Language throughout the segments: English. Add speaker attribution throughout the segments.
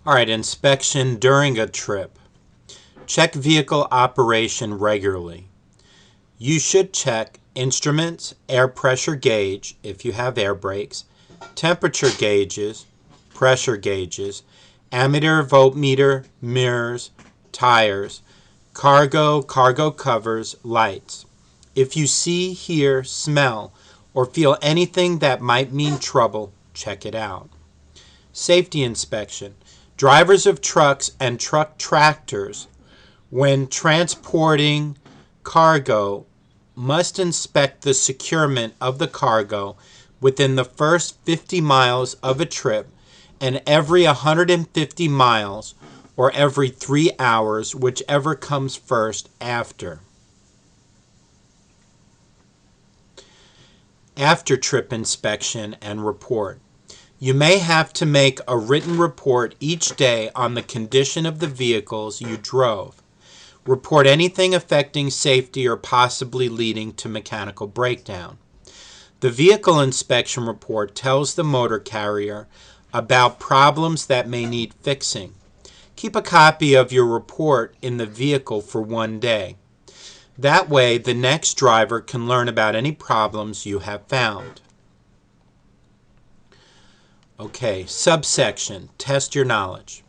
Speaker 1: All right, inspection during a trip. Check vehicle operation regularly. You should check instruments, air pressure gauge if you have air brakes, temperature gauges, pressure gauges, ammeter, voltmeter, mirrors, tires, cargo covers, lights. If you see, hear, smell, or feel anything that might mean trouble, check it out. Safety inspection. Drivers of trucks and truck tractors, when transporting cargo, must inspect the securement of the cargo within the first 50 miles of a trip and every 150 miles or every 3 hours, whichever comes first after. After trip inspection and report. You may have to make a written report each day on the condition of the vehicles you drove. Report anything affecting safety or possibly leading to mechanical breakdown. The vehicle inspection report tells the motor carrier about problems that may need fixing. Keep a copy of your report in the vehicle for 1 day. That way, the next driver can learn about any problems you have found. Okay, subsection, test your knowledge.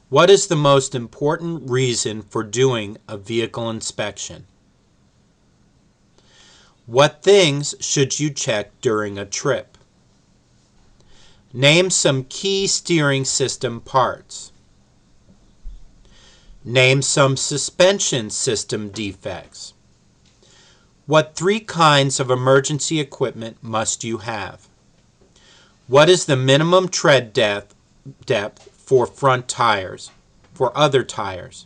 Speaker 1: What is the most important reason for doing a vehicle inspection? What things should you check during a trip? Name some key steering system parts. Name some suspension system defects. What 3 kinds of emergency equipment must you have? What is the minimum tread depth for front tires, for other tires?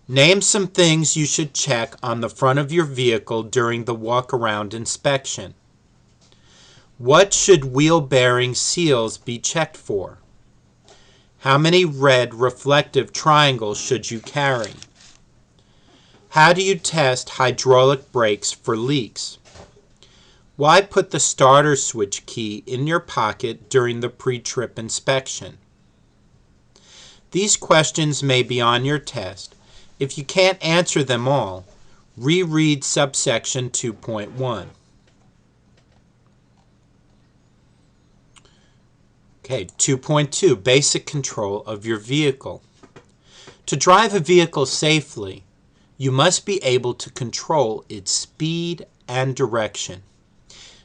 Speaker 1: Name some things you should check on the front of your vehicle during the walk-around inspection. What should wheel bearing seals be checked for? How many red reflective triangles should you carry? How do you test hydraulic brakes for leaks? Why put the starter switch key in your pocket during the pre-trip inspection? These questions may be on your test. If you can't answer them all, reread Subsection 2.1. Okay, 2.2, basic control of your vehicle. To drive a vehicle safely, you must be able to control its speed and direction.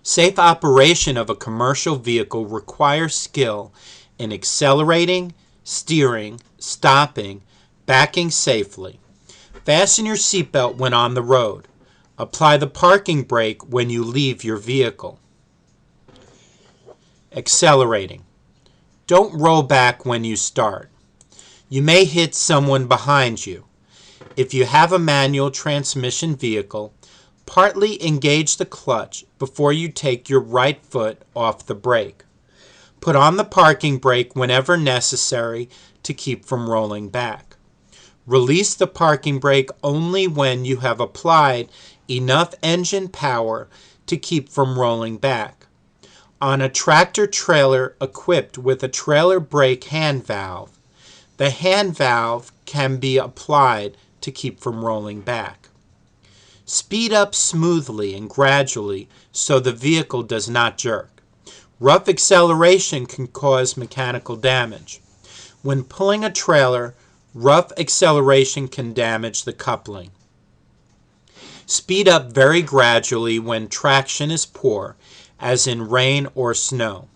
Speaker 1: Safe operation of a commercial vehicle requires skill in accelerating, steering, stopping, backing safely. Fasten your seatbelt when on the road. Apply the parking brake when you leave your vehicle. Accelerating. Don't roll back when you start. You may hit someone behind you. If you have a manual transmission vehicle, partly engage the clutch before you take your right foot off the brake. Put on the parking brake whenever necessary to keep from rolling back. Release the parking brake only when you have applied enough engine power to keep from rolling back. On a tractor trailer equipped with a trailer brake hand valve, the hand valve can be applied to keep from rolling back. Speed up smoothly and gradually so the vehicle does not jerk. Rough acceleration can cause mechanical damage. When pulling a trailer, rough acceleration can damage the coupling. Speed up very gradually when traction is poor, as in rain or snow.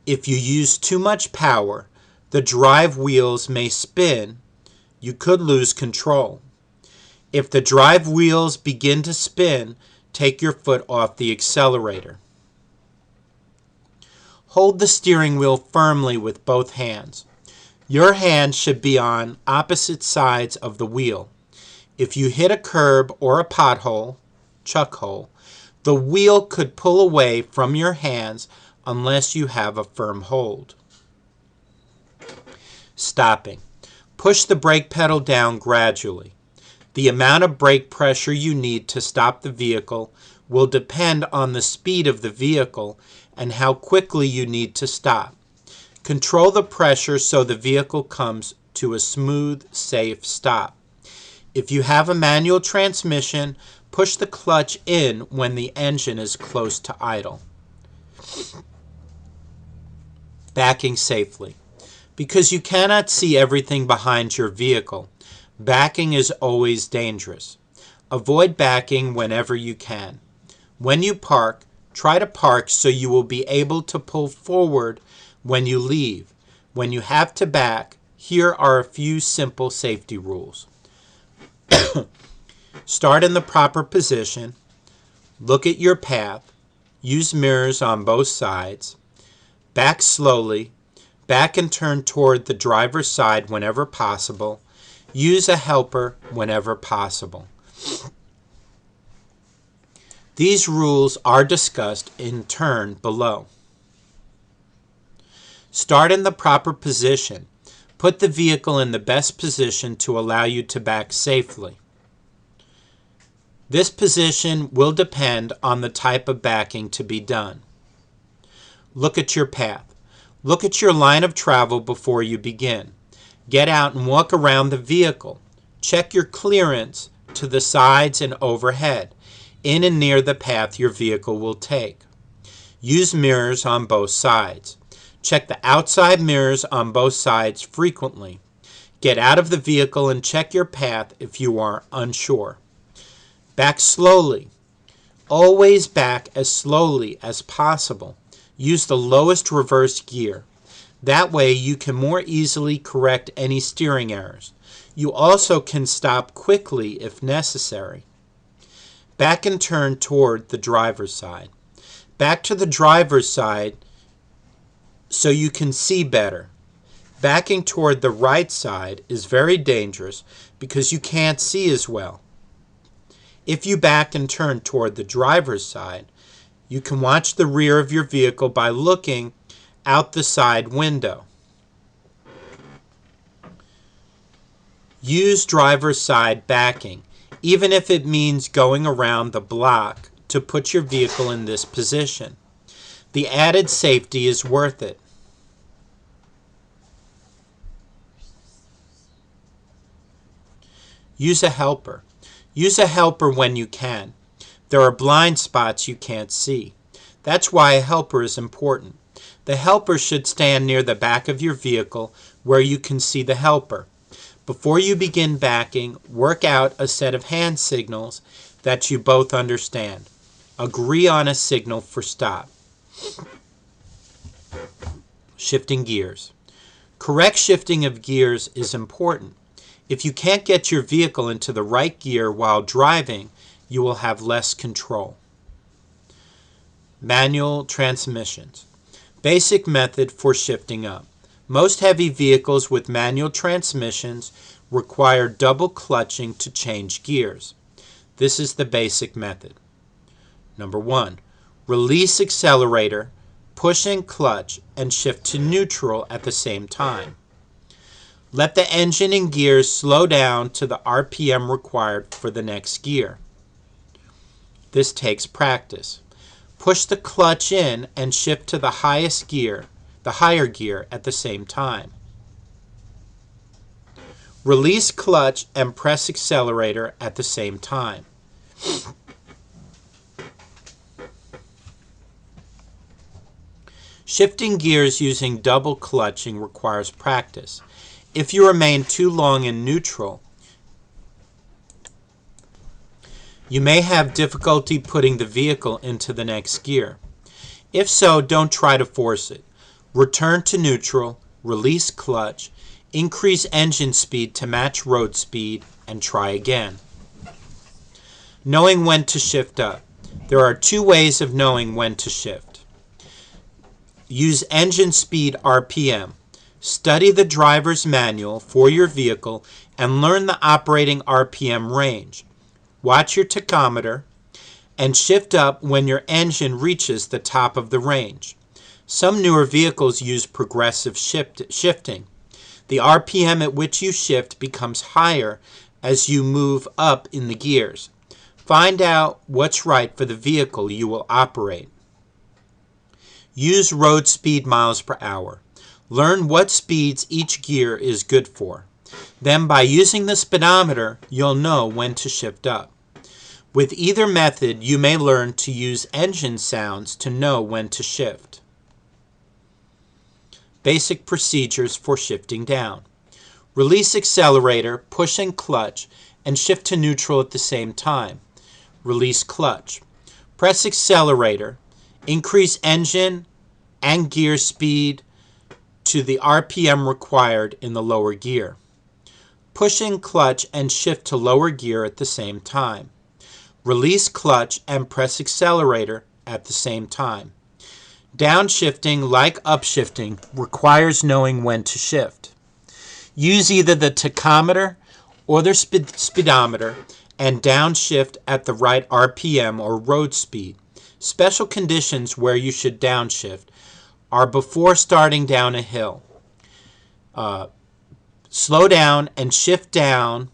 Speaker 1: If you use too much power, the drive wheels may spin. You could lose control. If the drive wheels begin to spin, take your foot off the accelerator. Hold the steering wheel firmly with both hands. Your hands should be on opposite sides of the wheel. If you hit a curb or a pothole, chuck hole, the wheel could pull away from your hands unless you have a firm hold. Stopping. Push the brake pedal down gradually. The amount of brake pressure you need to stop the vehicle will depend on the speed of the vehicle and how quickly you need to stop. Control the pressure so the vehicle comes to a smooth, safe stop. If you have a manual transmission, push the clutch in when the engine is close to idle. Backing safely. Because you cannot see everything behind your vehicle, backing is always dangerous. Avoid backing whenever you can. When you park, try to park so you will be able to pull forward when you leave. When you have to back, here are a few simple safety rules. Start in the proper position. Look at your path. Use mirrors on both sides. Back slowly. Back and turn toward the driver's side whenever possible. Use a helper whenever possible. These rules are discussed in turn below. Start in the proper position. Put the vehicle in the best position to allow you to back safely. This position will depend on the type of backing to be done. Look at your path. Look at your line of travel before you begin. Get out and walk around the vehicle. Check your clearance to the sides and overhead, in and near the path your vehicle will take. Use mirrors on both sides. Check the outside mirrors on both sides frequently. Get out of the vehicle and check your path if you are unsure. Back slowly. Always back as slowly as possible. Use the lowest reverse gear. That way you can more easily correct any steering errors. You also can stop quickly if necessary. Back and turn toward the driver's side. Back to the driver's side so you can see better. Backing toward the right side is very dangerous because you can't see as well. If you back and turn toward the driver's side, you can watch the rear of your vehicle by looking out the side window. Use driver's side backing, even if it means going around the block to put your vehicle in this position. The added safety is worth it. Use a helper. Use a helper when you can. There are blind spots you can't see. That's why a helper is important. The helper should stand near the back of your vehicle where you can see the helper. Before you begin backing, work out a set of hand signals that you both understand. Agree on a signal for stop. Shifting gears. Correct shifting of gears is important. If you can't get your vehicle into the right gear while driving, you will have less control. Manual transmissions. Basic method for shifting up. Most heavy vehicles with manual transmissions require double clutching to change gears. This is the basic method. Number 1. Release accelerator, push and clutch, and shift to neutral at the same time. Let the engine and gears slow down to the RPM required for the next gear. This takes practice. Push the clutch in and shift to the higher gear at the same time. Release clutch and press accelerator at the same time. Shifting gears using double clutching requires practice. If you remain too long in neutral, you may have difficulty putting the vehicle into the next gear. If so, don't try to force it. Return to neutral, release clutch, increase engine speed to match road speed, and try again. Knowing when to shift up. There are 2 ways of knowing when to shift. Use engine speed RPM. Study the driver's manual for your vehicle and learn the operating RPM range. Watch your tachometer and shift up when your engine reaches the top of the range. Some newer vehicles use progressive shifting. The RPM at which you shift becomes higher as you move up in the gears. Find out what's right for the vehicle you will operate. Use road speed miles per hour. Learn what speeds each gear is good for. Then by using the speedometer, you'll know when to shift up. With either method, you may learn to use engine sounds to know when to shift. Basic procedures for shifting down. Release accelerator, push and clutch, and shift to neutral at the same time. Release clutch. Press accelerator, increase engine and gear speed to the RPM required in the lower gear. Push and clutch and shift to lower gear at the same time. Release clutch and press accelerator at the same time. Downshifting, like upshifting, requires knowing when to shift. Use either the tachometer or the speedometer and downshift at the right RPM or road speed. Special conditions where you should downshift are before starting down a hill. Slow down and shift down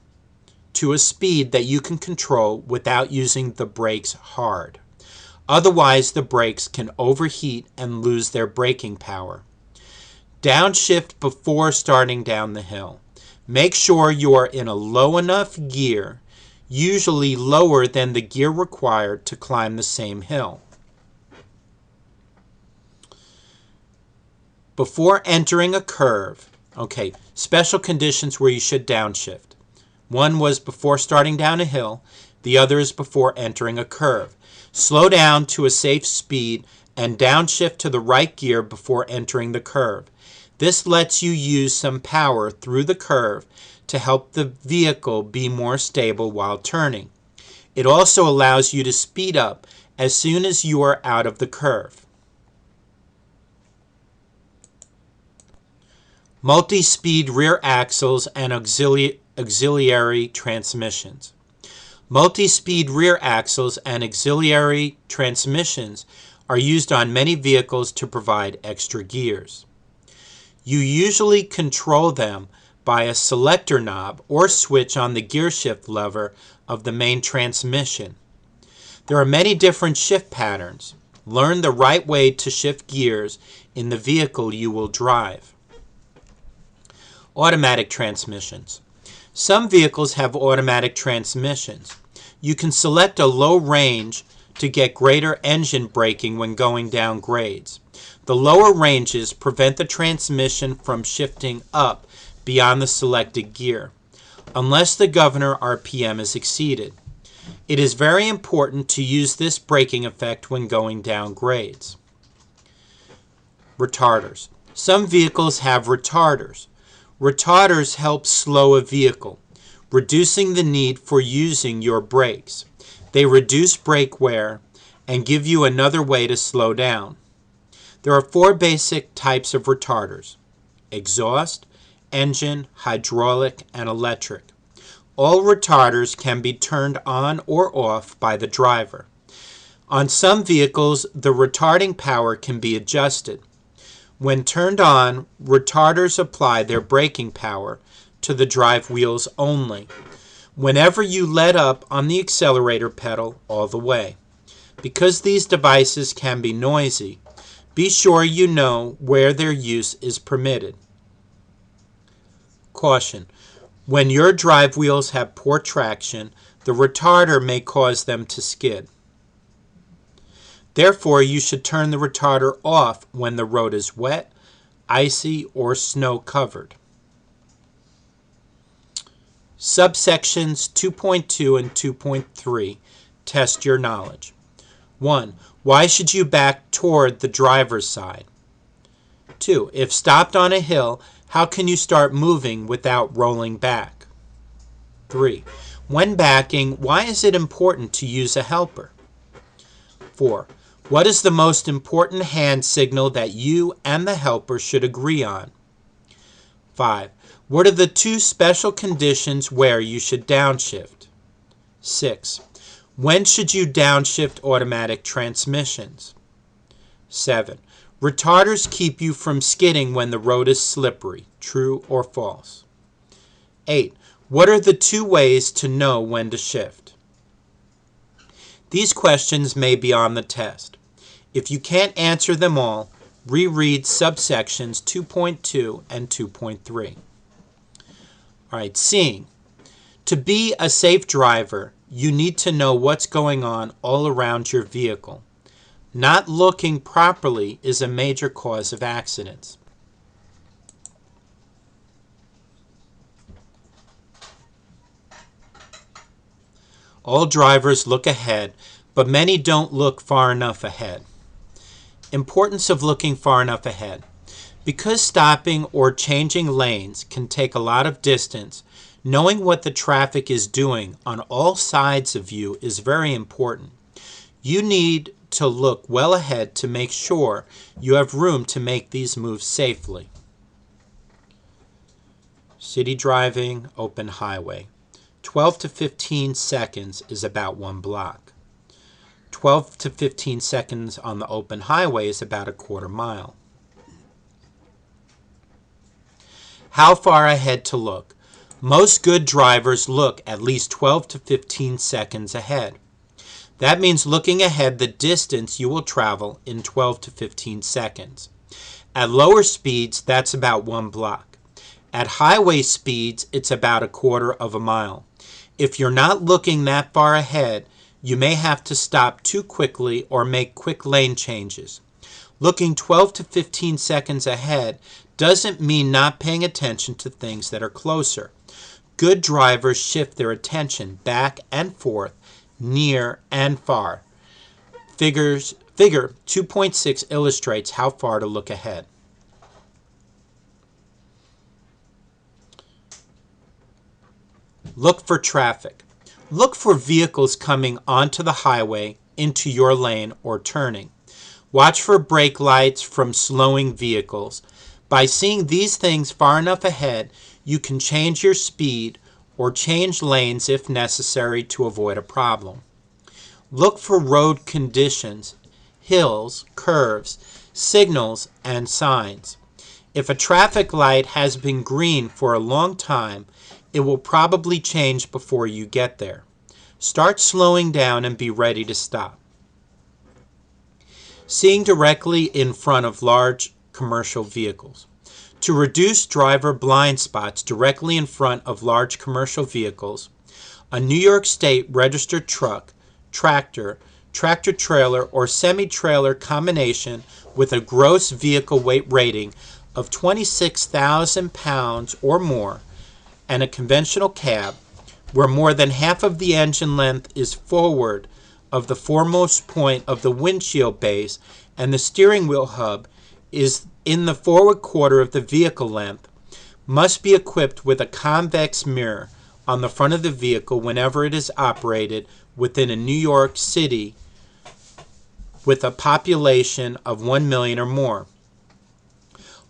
Speaker 1: to a speed that you can control without using the brakes hard. Otherwise, the brakes can overheat and lose their braking power. Downshift before starting down the hill. Make sure you are in a low enough gear, usually lower than the gear required to climb the same hill. Before entering a curve, special conditions where you should downshift. One was before starting down a hill, the other is before entering a curve. Slow down to a safe speed and downshift to the right gear before entering the curve. This lets you use some power through the curve to help the vehicle be more stable while turning. It also allows you to speed up as soon as you are out of the curve. Multi-speed rear axles and auxiliary transmissions. Multi-speed rear axles and auxiliary transmissions are used on many vehicles to provide extra gears. You usually control them by a selector knob or switch on the gear shift lever of the main transmission. There are many different shift patterns. Learn the right way to shift gears in the vehicle you will drive. Automatic transmissions. Some vehicles have automatic transmissions. You can select a low range to get greater engine braking when going down grades. The lower ranges prevent the transmission from shifting up beyond the selected gear, unless the governor RPM is exceeded. It is very important to use this braking effect when going down grades. Retarders. Some vehicles have retarders. Retarders help slow a vehicle, reducing the need for using your brakes. They reduce brake wear and give you another way to slow down. There are 4 basic types of retarders: exhaust, engine, hydraulic, and electric. All retarders can be turned on or off by the driver. On some vehicles, the retarding power can be adjusted. When turned on, retarders apply their braking power to the drive wheels only, whenever you let up on the accelerator pedal all the way. Because these devices can be noisy, be sure you know where their use is permitted. Caution: when your drive wheels have poor traction, the retarder may cause them to skid. Therefore, you should turn the retarder off when the road is wet, icy, or snow-covered. Subsections 2.2 and 2.3 test your knowledge. 1. Why should you back toward the driver's side? 2. If stopped on a hill, how can you start moving without rolling back? 3. When backing, why is it important to use a helper? 4. What is the most important hand signal that you and the helper should agree on? 5. What are the 2 special conditions where you should downshift? 6. When should you downshift automatic transmissions? 7. Retarders keep you from skidding when the road is slippery. True or false? 8. What are the 2 ways to know when to shift? These questions may be on the test. If you can't answer them all, Reread subsections 2.2 and 2.3. All right, seeing. To be a safe driver, you need to know what's going on all around your vehicle. Not looking properly is a major cause of accidents. All drivers look ahead, but many don't look far enough ahead. Importance of looking far enough ahead. Because stopping or changing lanes can take a lot of distance, knowing what the traffic is doing on all sides of you is very important. You need to look well ahead to make sure you have room to make these moves safely. City driving, open highway. 12 to 15 seconds is about 1 block. 12 to 15 seconds on the open highway is about a quarter mile. How far ahead to look? Most good drivers look at least 12 to 15 seconds ahead. That means looking ahead the distance you will travel in 12 to 15 seconds. At lower speeds, that's about 1 block. At highway speeds, it's about a quarter of a mile. If you're not looking that far ahead, you may have to stop too quickly or make quick lane changes. Looking 12 to 15 seconds ahead doesn't mean not paying attention to things that are closer. Good drivers shift their attention back and forth, near and far. Figure 2.6 illustrates how far to look ahead. Look for traffic. Look for vehicles coming onto the highway, into your lane, or turning. Watch for brake lights from slowing vehicles. By seeing these things far enough ahead, you can change your speed or change lanes if necessary to avoid a problem. Look for road conditions, hills, curves, signals, and signs. If a traffic light has been green for a long time, it will probably change before you get there. Start slowing down and be ready to stop. Seeing directly in front of large commercial vehicles. To reduce driver blind spots directly in front of large commercial vehicles, a New York State registered truck, tractor, tractor-trailer, or semi-trailer combination with a gross vehicle weight rating of 26,000 pounds or more, and a conventional cab, where more than half of the engine length is forward of the foremost point of the windshield base and the steering wheel hub is in the forward quarter of the vehicle length, must be equipped with a convex mirror on the front of the vehicle whenever it is operated within a New York City with a population of 1 million or more.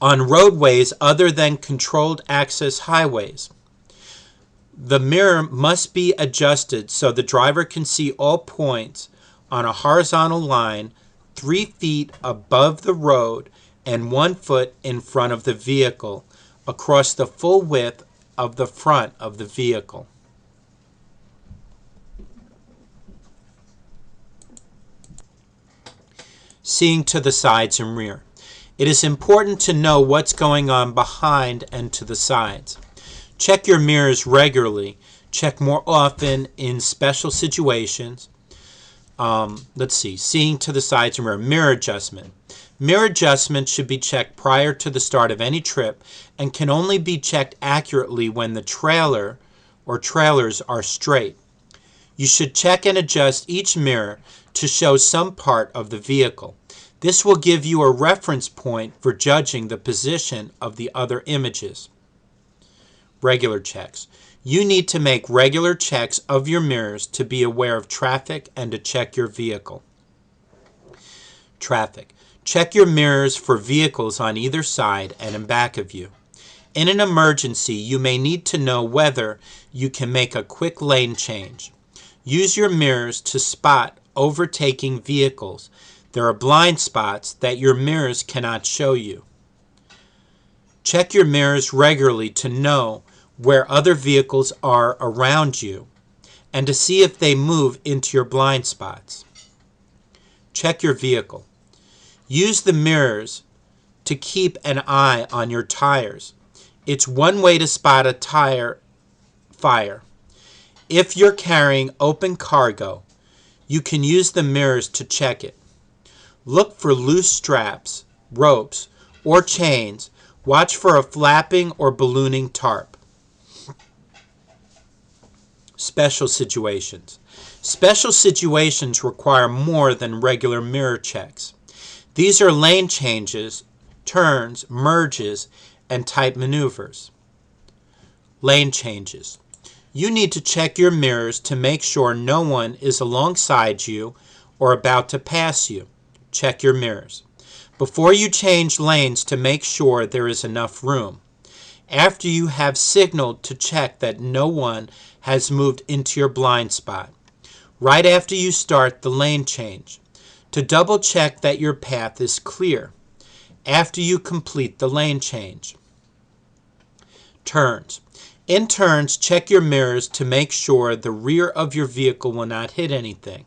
Speaker 1: On roadways other than controlled access highways, the mirror must be adjusted so the driver can see all points on a horizontal line 3 feet above the road and 1 foot in front of the vehicle across the full width of the front of the vehicle. Seeing to the sides and rear. It is important to know what's going on behind and to the sides. Check your mirrors regularly. Check more often in special situations. Seeing to the sides and rear. Mirror adjustment. Mirror adjustment should be checked prior to the start of any trip and can only be checked accurately when the trailer or trailers are straight. You should check and adjust each mirror to show some part of the vehicle. This will give you a reference point for judging the position of the other images. Regular checks. You need to make regular checks of your mirrors to be aware of traffic and to check your vehicle. Traffic. Check your mirrors for vehicles on either side and in back of you. In an emergency, you may need to know whether you can make a quick lane change. Use your mirrors to spot overtaking vehicles. There are blind spots that your mirrors cannot show you. Check your mirrors regularly to know where other vehicles are around you and to see if they move into your blind spots. Check your vehicle. Use the mirrors to keep an eye on your tires. It's one way to spot a tire fire. If you're carrying open cargo, you can use the mirrors to check it. Look for loose straps, ropes, or chains. Watch for a flapping or ballooning tarp. Special situations. Special situations require more than regular mirror checks. These are lane changes, turns, merges, and tight maneuvers. Lane changes. You need to check your mirrors to make sure no one is alongside you or about to pass you. Check your mirrors before you change lanes to make sure there is enough room. After you have signaled to check that no one has moved into your blind spot. Right after you start the lane change, to double check that your path is clear. After you complete the lane change. Turns. In turns, check your mirrors to make sure the rear of your vehicle will not hit anything.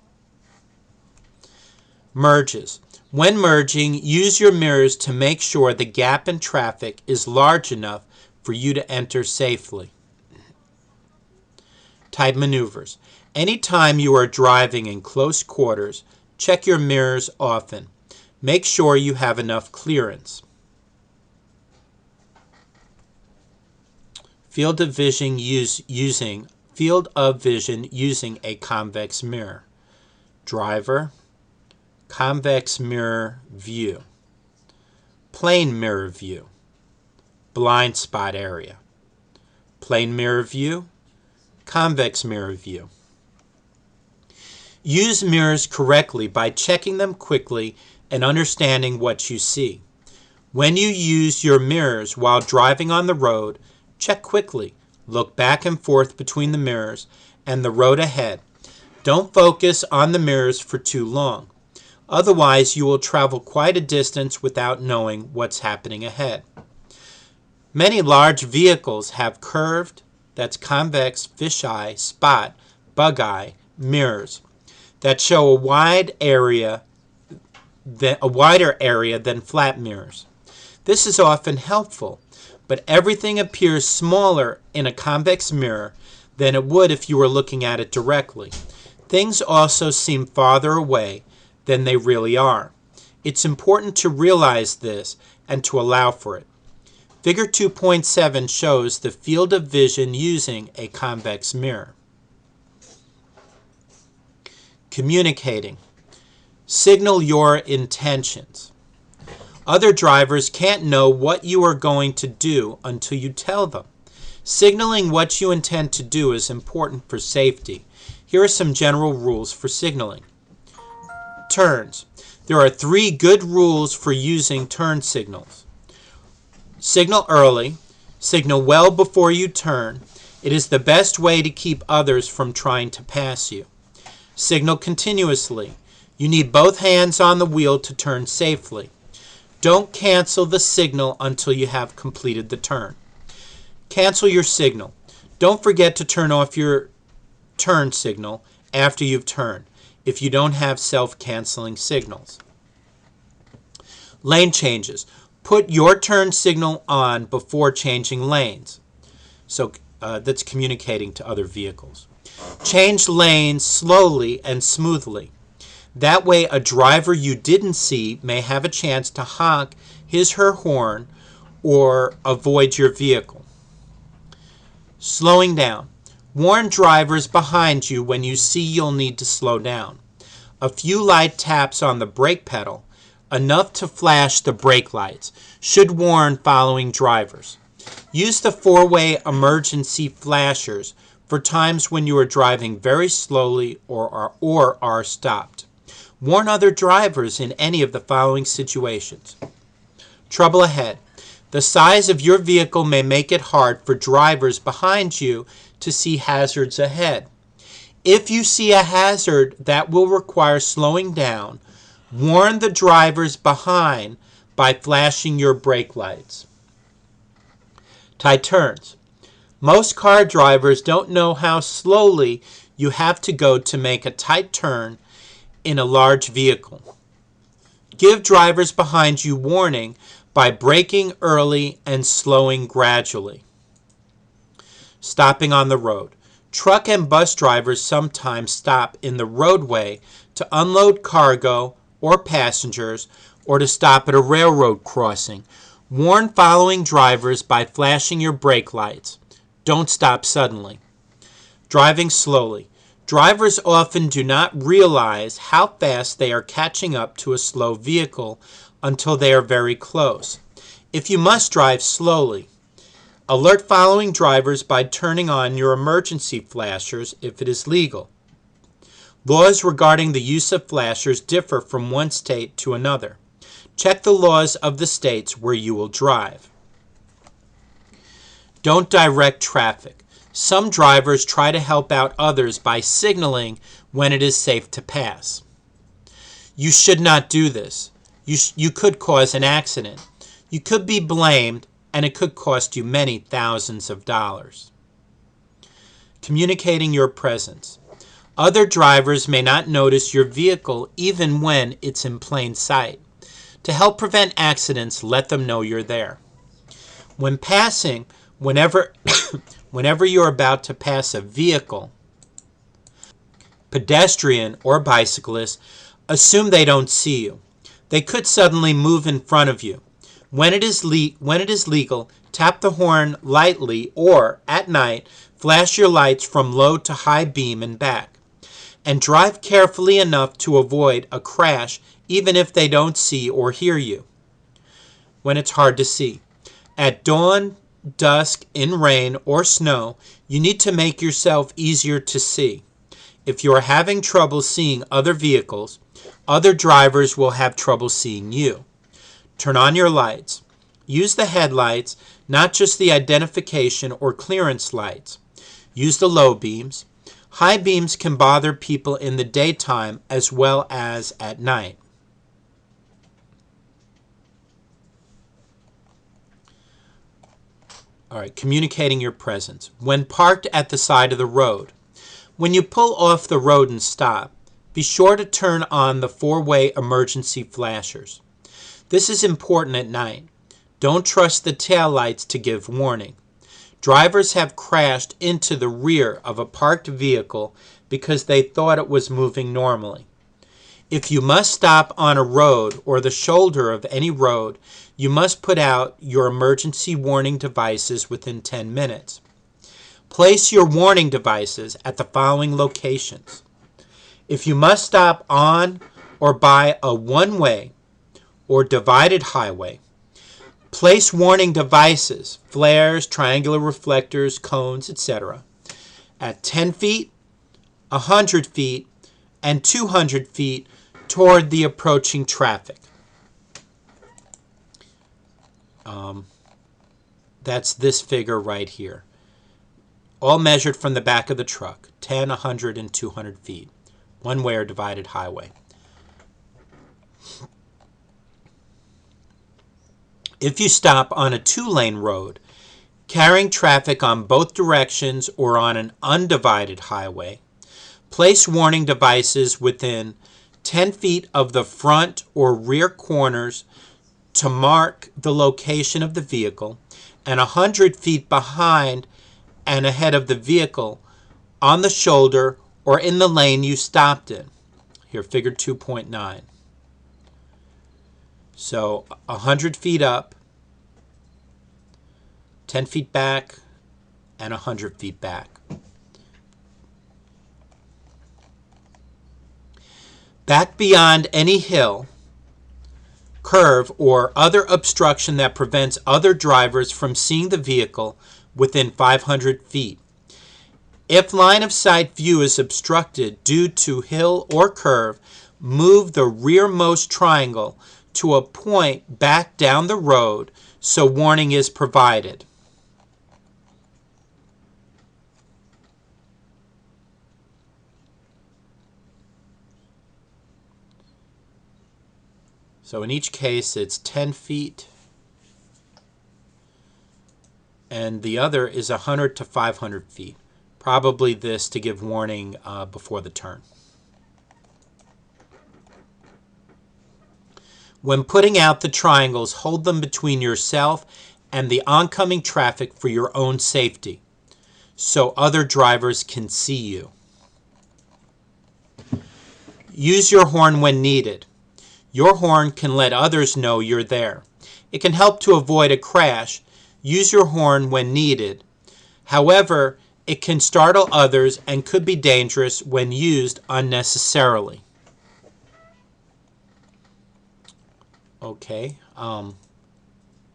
Speaker 1: Merges. When merging, use your mirrors to make sure the gap in traffic is large enough for you to enter safely. Tight maneuvers. Anytime you are driving in close quarters, check your mirrors often. Make sure you have enough clearance. Field of vision using a convex mirror. Driver, convex mirror view, plane mirror view, blind spot area, plane mirror view, convex mirror view. Use mirrors correctly by checking them quickly and understanding what you see. When you use your mirrors while driving on the road, check quickly. Look back and forth between the mirrors and the road ahead. Don't focus on the mirrors for too long. Otherwise, you will travel quite a distance without knowing what's happening ahead. Many large vehicles have curved, that's convex, fisheye, spot, bug eye, mirrors that show a wider area than flat mirrors. This is often helpful, but everything appears smaller in a convex mirror than it would if you were looking at it directly. Things also seem farther away than they really are. It's important to realize this and to allow for it. Figure 2.7 shows the field of vision using a convex mirror. Communicating. Signal your intentions. Other drivers can't know what you are going to do until you tell them. Signaling what you intend to do is important for safety. Here are some general rules for signaling. Turns. There are 3 good rules for using turn signals. Signal early. Signal well before you turn. It is the best way to keep others from trying to pass you. Signal continuously. You need both hands on the wheel to turn safely. Don't cancel the signal until you have completed the turn. Cancel your signal. Don't forget to turn off your turn signal after you've turned if you don't have self-canceling signals. Lane changes. Put your turn signal on before changing lanes. So that's communicating to other vehicles. Change lanes slowly and smoothly. That way a driver you didn't see may have a chance to honk his/her horn or avoid your vehicle. Slowing down. Warn drivers behind you when you see you'll need to slow down. A few light taps on the brake pedal, enough to flash the brake lights, should warn following drivers. Use the 4-way emergency flashers for times when you are driving very slowly or are stopped. Warn other drivers in any of the following situations. Trouble ahead. The size of your vehicle may make it hard for drivers behind you to see hazards ahead. If you see a hazard that will require slowing down, warn the drivers behind by flashing your brake lights. Tight turns. Most car drivers don't know how slowly you have to go to make a tight turn in a large vehicle. Give drivers behind you warning by braking early and slowing gradually. Stopping on the road. Truck and bus drivers sometimes stop in the roadway to unload cargo or passengers or to stop at a railroad crossing. Warn following drivers by flashing your brake lights. Don't stop suddenly. Driving slowly. Drivers often do not realize how fast they are catching up to a slow vehicle until they are very close. If you must drive slowly, alert following drivers by turning on your emergency flashers if it is legal. Laws regarding the use of flashers differ from one state to another. Check the laws of the states where you will drive. Don't direct traffic. Some drivers try to help out others by signaling when it is safe to pass. You should not do this. You could cause an accident. You could be blamed, and it could cost you many thousands of dollars. Communicating your presence. Other drivers may not notice your vehicle even when it's in plain sight. To help prevent accidents, let them know you're there. When passing, whenever you're about to pass a vehicle, pedestrian or bicyclist, assume they don't see you. They could suddenly move in front of you. When it is legal, tap the horn lightly or, at night, flash your lights from low to high beam and back. And drive carefully enough to avoid a crash even if they don't see or hear you. When it's hard to see. At dawn, dusk, in rain, or snow, you need to make yourself easier to see. If you are having trouble seeing other vehicles, other drivers will have trouble seeing you. Turn on your lights. Use the headlights, not just the identification or clearance lights. Use the low beams. High beams can bother people in the daytime as well as at night. All right, communicating your presence. When parked at the side of the road. When you pull off the road and stop, be sure to turn on the four-way emergency flashers. This is important at night. Don't trust the taillights to give warning. Drivers have crashed into the rear of a parked vehicle because they thought it was moving normally. If you must stop on a road or the shoulder of any road, you must put out your emergency warning devices within 10 minutes. Place your warning devices at the following locations. If you must stop on or by a one-way or divided highway, place warning devices, flares, triangular reflectors, cones, etc., at 10 feet, 100 feet, and 200 feet toward the approaching traffic. That's this figure right here. All measured from the back of the truck, 10, 100, and 200 feet. One-way or divided highway. If you stop on a two-lane road, carrying traffic on both directions or on an undivided highway, place warning devices within 10 feet of the front or rear corners to mark the location of the vehicle, and 100 feet behind and ahead of the vehicle on the shoulder or in the lane you stopped in. Here, figure 2.9. So 100 feet up, 10 feet back, and 100 feet back. Back beyond any hill, curve, or other obstruction that prevents other drivers from seeing the vehicle within 500 feet. If line of sight view is obstructed due to hill or curve, move the rearmost triangle to a point back down the road so warning is provided. So in each case, it's 10 feet, and the other is 100 to 500 feet. Probably this to give warning before the turn. When putting out the triangles, hold them between yourself and the oncoming traffic for your own safety, so other drivers can see you. Use your horn when needed. Your horn can let others know you're there. It can help to avoid a crash. Use your horn when needed. However, it can startle others and could be dangerous when used unnecessarily. Okay,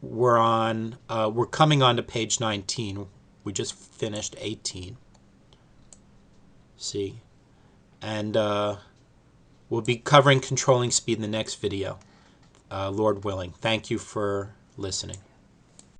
Speaker 1: we're coming on to page 19. We just finished 18. See, and we'll be covering controlling speed in the next video, Lord willing. Thank you for listening.